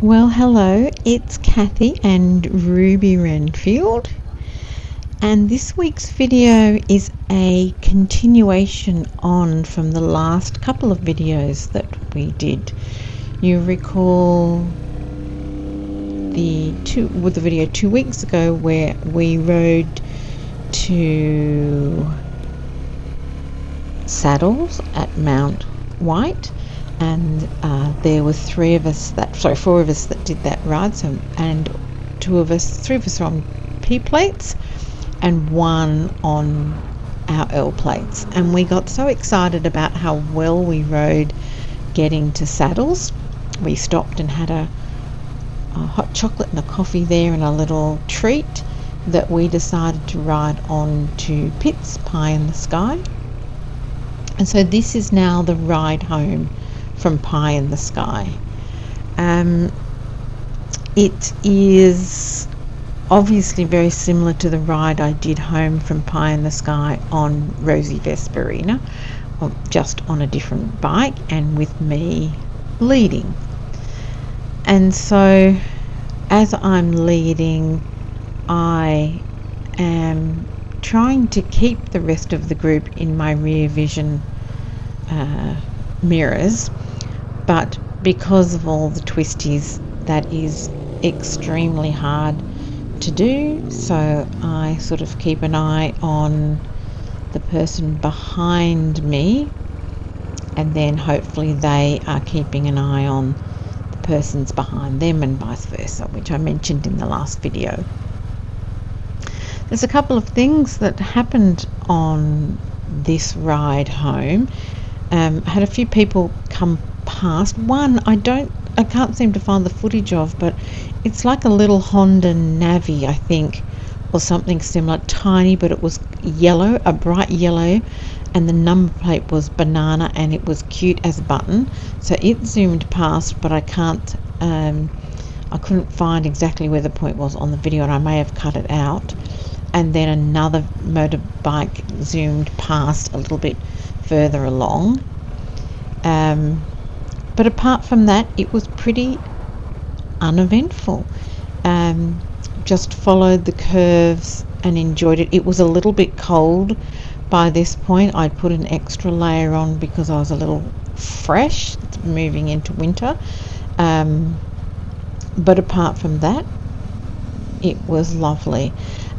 Well, hello, it's Kathy and Ruby Renfield, and this week's video is a continuation on from the last couple of videos that we did. You recall the video 2 weeks ago where we rode to Saddles at Mount White, and there were four of us that did that ride. So, and three of us are on P plates, and one on our L plates. And we got so excited about how well we rode getting to Saddles. We stopped and had a hot chocolate and a coffee there and a little treat, that we decided to ride on to Pitt's Pie in the Sky. And so this is now the ride home from Pie in the Sky. It is obviously very similar to the ride I did home from Pie in the Sky on Rosie Vesperina, just on a different bike and with me leading. And so as I'm leading, I am trying to keep the rest of the group in my rear vision mirrors, but because of all the twisties, that is extremely hard to do. So I sort of keep an eye on the person behind me, and then hopefully they are keeping an eye on the persons behind them, and vice versa, which I mentioned in the last video. There's a couple of things that happened on this ride home. Had a few people come past. One I can't seem to find the footage of, but it's like a little Honda Navi, I think, or something similar, tiny, but it was yellow, a bright yellow, and the number plate was banana, and it was cute as a button. So it zoomed past, but I couldn't find exactly where the point was on the video, and I may have cut it out. And then another motorbike zoomed past a little bit further along. But apart from that, it was pretty uneventful. Just followed the curves and enjoyed it. It was a little bit cold by this point. I'd put an extra layer on because I was a little fresh moving into winter. But apart from that, it was lovely.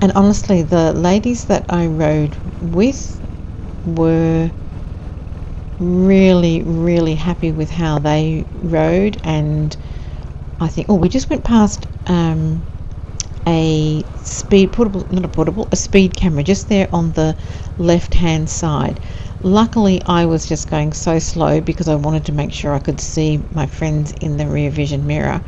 And honestly, the ladies that I rode with were really, really happy with how they rode. And I think, we just went past a speed camera just there on the left hand side. Luckily, I was just going so slow because I wanted to make sure I could see my friends in the rear vision mirror,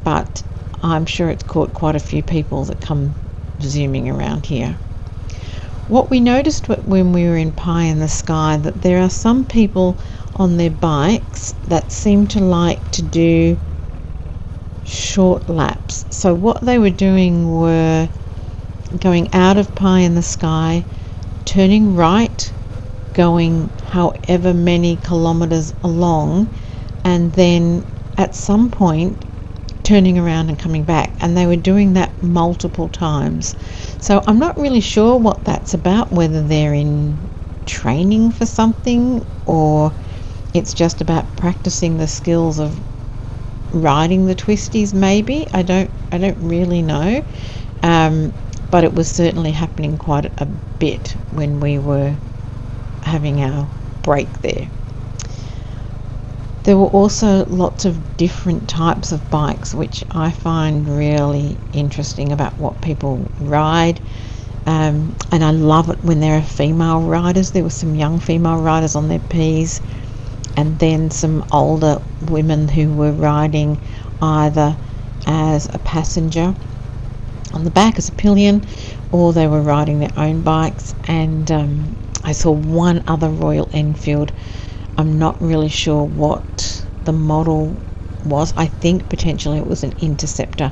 but I'm sure it's caught quite a few people that come zooming around here. What we noticed when we were in Pie in the Sky, that there are some people on their bikes that seem to like to do short laps. So what they were doing were going out of Pie in the Sky, turning right, going however many kilometers along, and then at some point turning around and coming back, and they were doing that multiple times. So I'm not really sure what that's about, whether they're in training for something or it's just about practicing the skills of riding the twisties. Maybe I don't really know, but it was certainly happening quite a bit when we were having our break there. There were also lots of different types of bikes, which I find really interesting about what people ride. And I love it when there are female riders. There were some young female riders on their Ps, and then some older women who were riding either as a passenger on the back as a pillion, or they were riding their own bikes. And I saw one other Royal Enfield. I'm not really sure what the model was. I think potentially it was an Interceptor,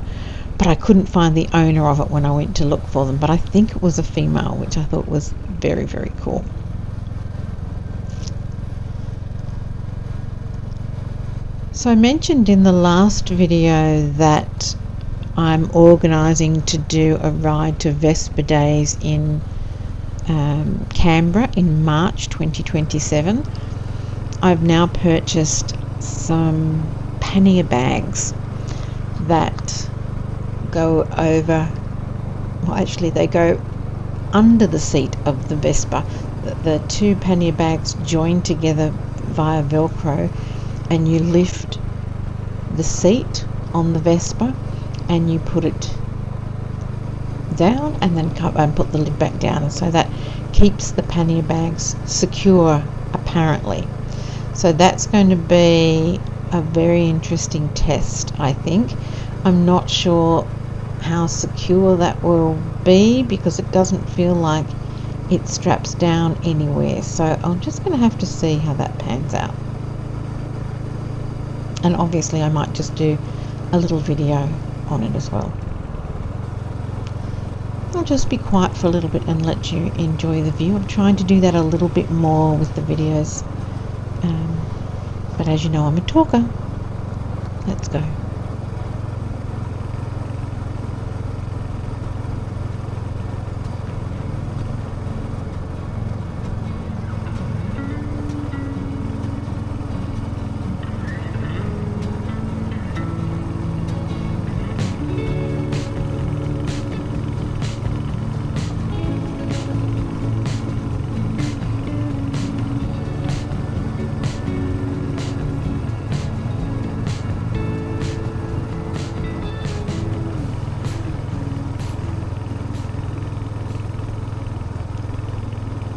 but I couldn't find the owner of it when I went to look for them. But I think it was a female, which I thought was very, very cool. So I mentioned in the last video that I'm organising to do a ride to Vespa Days in Canberra in March 2027. I've now purchased some pannier bags that go over, well actually they go under the seat of the Vespa. The two pannier bags join together via Velcro, and you lift the seat on the Vespa and you put it down and then put the lid back down, and so that keeps the pannier bags secure apparently. So that's going to be a very interesting test, I think. I'm not sure how secure that will be because it doesn't feel like it straps down anywhere, so I'm just going to have to see how that pans out. And obviously I might just do a little video on it as well. I'll just be quiet for a little bit and let you enjoy the view. I'm trying to do that a little bit more with the videos, but as you know, I'm a talker. Let's go.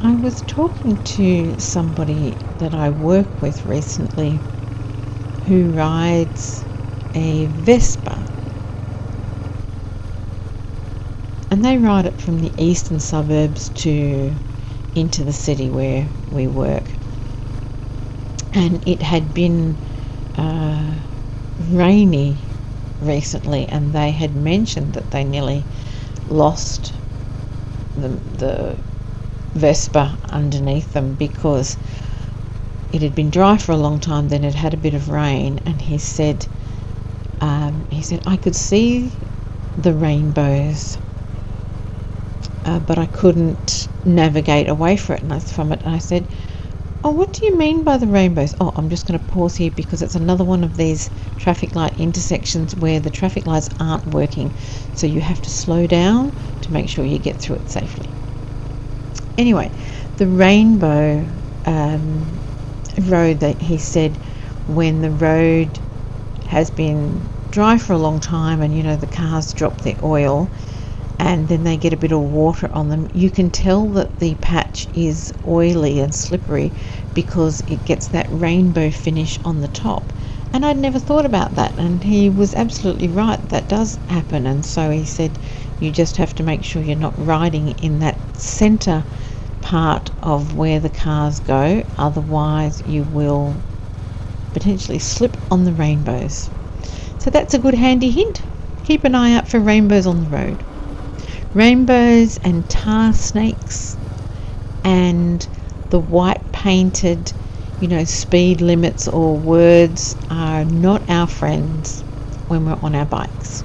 I was talking to somebody that I work with recently who rides a Vespa, and they ride it from the eastern suburbs into the city where we work. And it had been rainy recently, and they had mentioned that they nearly lost the Vespa underneath them because it had been dry for a long time, then it had a bit of rain, and he said I could see the rainbows, but I couldn't navigate away from it. And I said, oh, what do you mean by the rainbows? Oh, I'm just going to pause here because it's another one of these traffic light intersections where the traffic lights aren't working, so you have to slow down to make sure you get through it safely. Anyway, the rainbow road, that he said, when the road has been dry for a long time and the cars drop their oil and then they get a bit of water on them, you can tell that the patch is oily and slippery because it gets that rainbow finish on the top. And I'd never thought about that, and he was absolutely right, that does happen. And so he said you just have to make sure you're not riding in that centre part of where the cars go, otherwise you will potentially slip on the rainbows. So that's a good handy hint. Keep an eye out for rainbows on the road. Rainbows and tar snakes and the white painted speed limits or words are not our friends when we're on our bikes.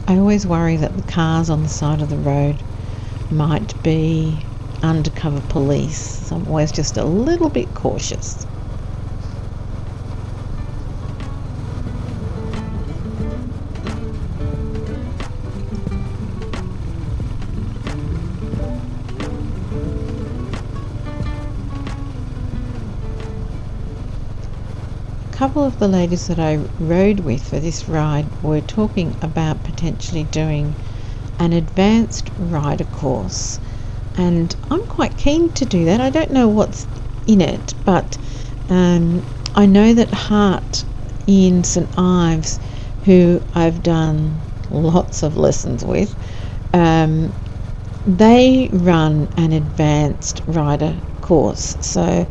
I always worry that the cars on the side of the road might be undercover police, so I'm always just a little bit cautious. A couple of the ladies that I rode with for this ride were talking about potentially doing an advanced rider course, and I'm quite keen to do that. I don't know what's in it, but I know that Hart in St Ives, who I've done lots of lessons with, they run an advanced rider course. So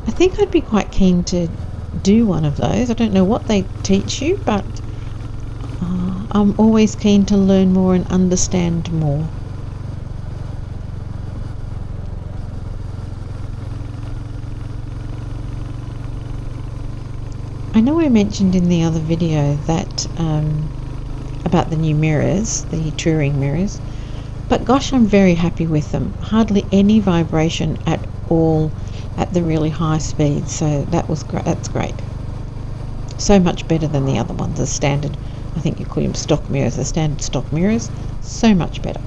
I think I'd be quite keen to do one of those. I don't know what they teach you, but I'm always keen to learn more and understand more. I know I mentioned in the other video that about the new mirrors, the touring mirrors, but gosh, I'm very happy with them. Hardly any vibration at all at the really high speed, so that's great. So much better than the other ones, the standard, I think you call them stock mirrors, the standard stock mirrors, so much better.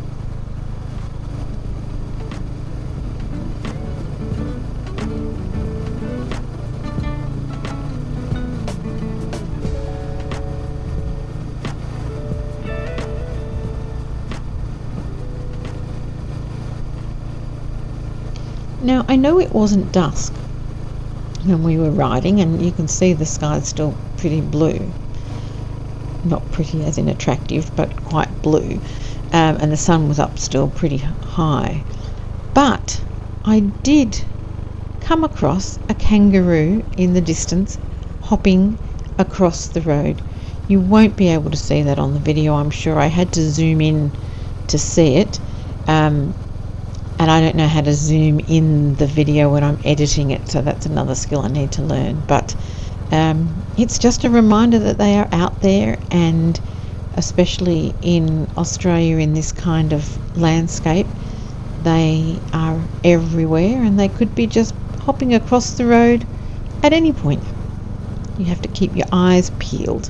Now, I know it wasn't dusk when we were riding, and you can see the sky's still pretty blue. Not pretty as in attractive, but quite blue. And the sun was up still pretty high. But I did come across a kangaroo in the distance hopping across the road. You won't be able to see that on the video, I'm sure. I had to zoom in to see it. And I don't know how to zoom in the video when I'm editing it, so that's another skill I need to learn. But it's just a reminder that they are out there, and especially in Australia in this kind of landscape, they are everywhere, and they could be just hopping across the road at any point. You have to keep your eyes peeled.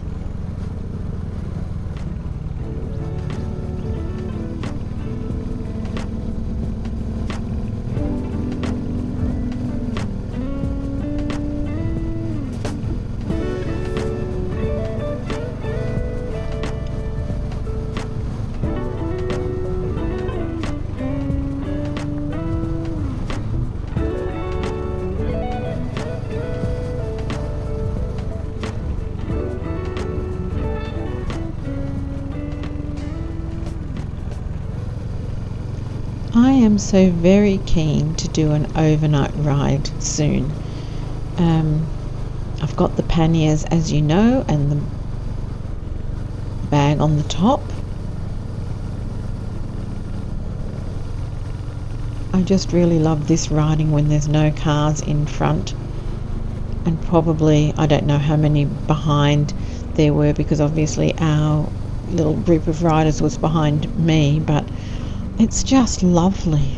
I am so very keen to do an overnight ride soon. I've got the panniers, as you know, and the bag on the top. I just really love this riding when there's no cars in front, and probably, I don't know how many behind there were, because obviously our little group of riders was behind me, but it's just lovely.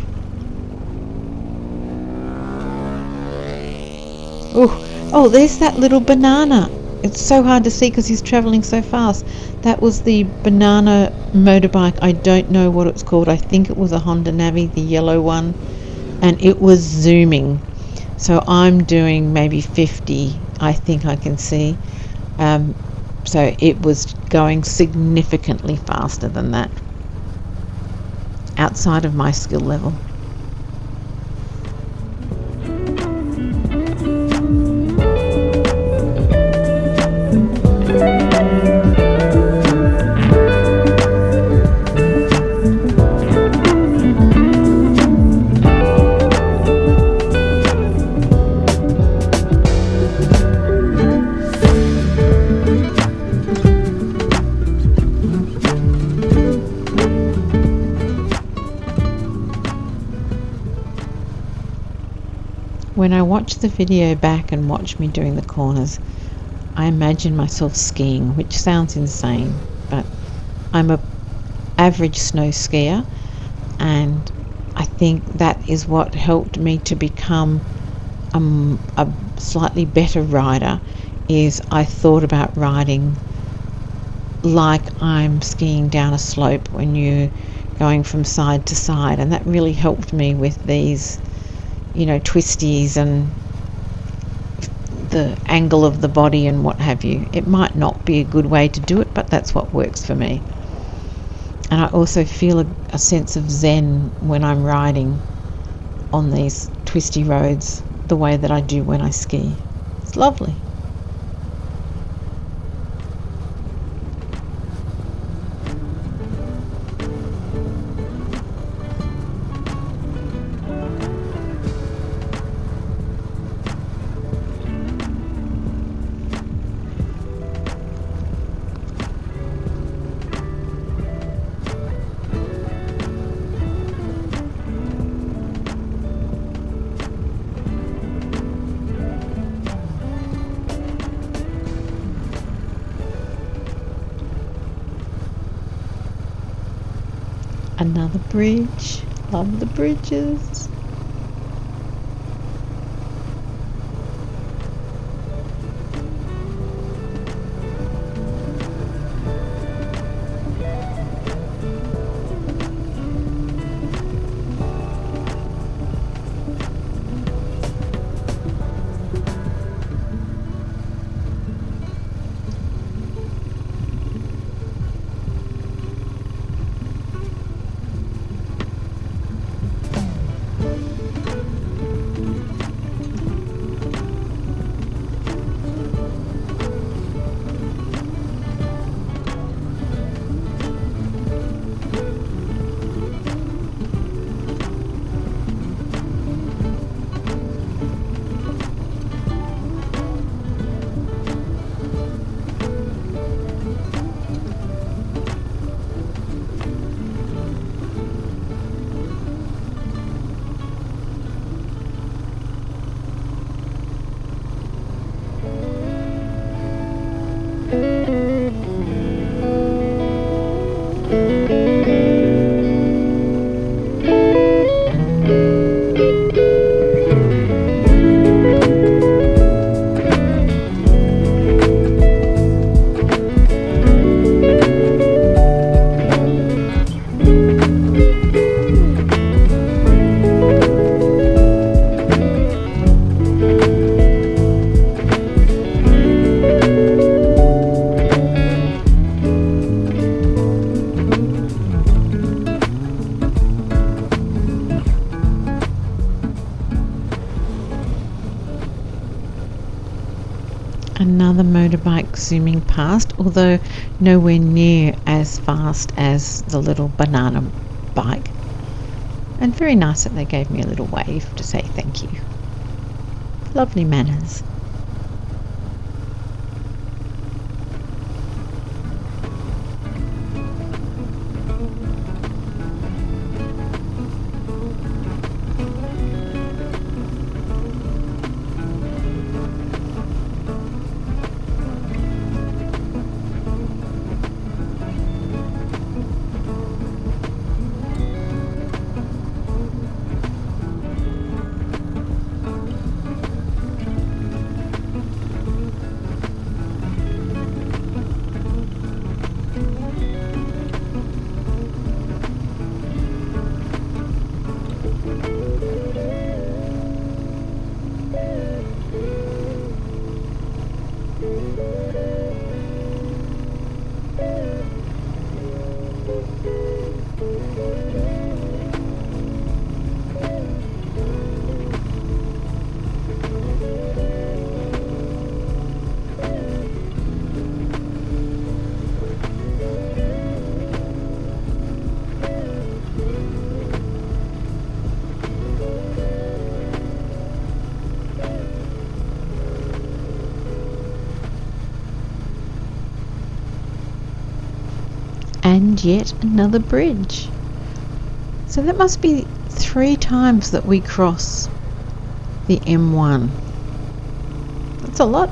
Oh, there's that little banana. It's so hard to see because he's travelling so fast. That was the banana motorbike. I don't know what it's called. I think it was a Honda Navi, the yellow one, and it was zooming. So I'm doing maybe 50, I think I can see. So it was going significantly faster than that, outside of my skill level. When I watch the video back and watch me doing the corners, I imagine myself skiing, which sounds insane, but I'm a average snow skier, and I think that is what helped me to become a slightly better rider. Is I thought about riding like I'm skiing down a slope when you're going from side to side, and that really helped me with these, twisties and the angle of the body and what have you. It might not be a good way to do it, but that's what works for me. And I also feel a sense of zen when I'm riding on these twisty roads the way that I do when I ski. It's lovely. Another bridge. Love the bridges. Another motorbike zooming past, although nowhere near as fast as the little banana bike. And very nice that they gave me a little wave to say thank you. Lovely manners. And yet another bridge. So that must be 3 times that we cross the M1. That's a lot.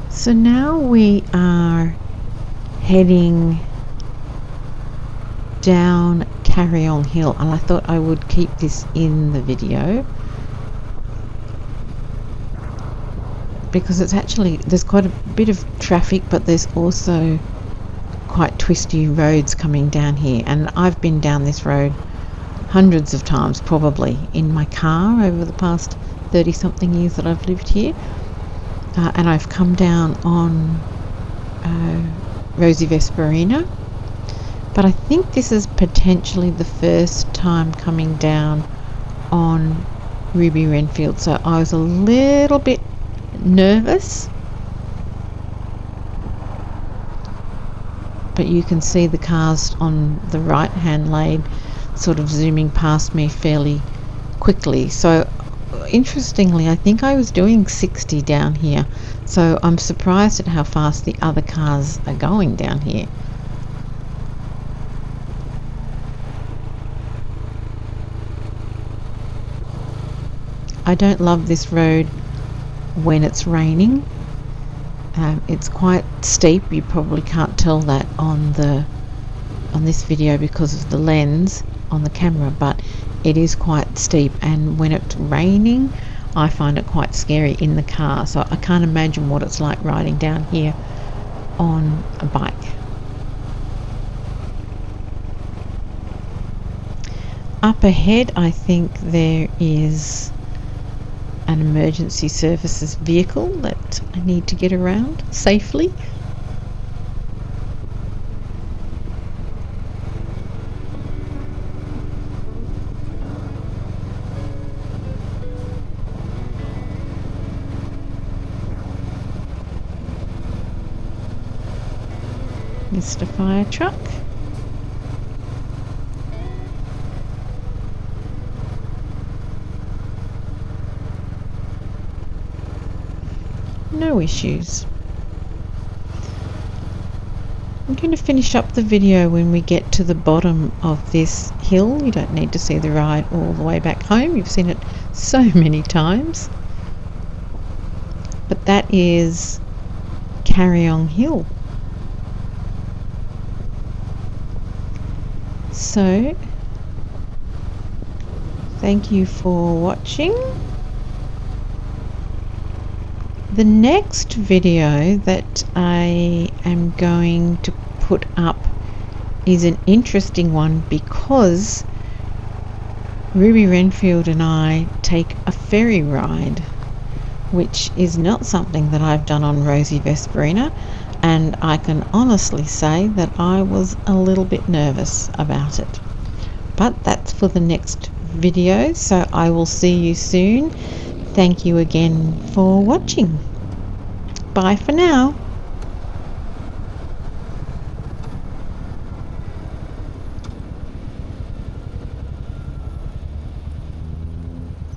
So now we are heading down Carry On Hill, and I thought I would keep this in the video because it's actually, there's quite a bit of traffic, but there's also quite twisty roads coming down here, and I've been down this road hundreds of times probably in my car over the past 30 something years that I've lived here. And I've come down on Rosie Vesperina, But I think this is potentially the first time coming down on Ruby Renfield, so I was a little bit nervous, but you can see the cars on the right hand lane sort of zooming past me fairly quickly. So interestingly, I think I was doing 60 down here, so I'm surprised at how fast the other cars are going down here. I don't love this road when it's raining. It's quite steep. You probably can't tell that on this video because of the lens on the camera, but it is quite steep, and when it's raining I find it quite scary in the car, so I can't imagine what it's like riding down here on a bike. Up ahead I think there is an emergency services vehicle that I need to get around safely. Mr. Fire Truck. No issues. I'm going to finish up the video when we get to the bottom of this hill. You don't need to see the ride all the way back home. You've seen it so many times. But that is Carryong Hill. So, thank you for watching. The next video that I am going to put up is an interesting one because Ruby Renfield and I take a ferry ride, which is not something that I've done on Rosie Vesperina, and I can honestly say that I was a little bit nervous about it. But that's for the next video, so I will see you soon. Thank you again for watching. Bye for now.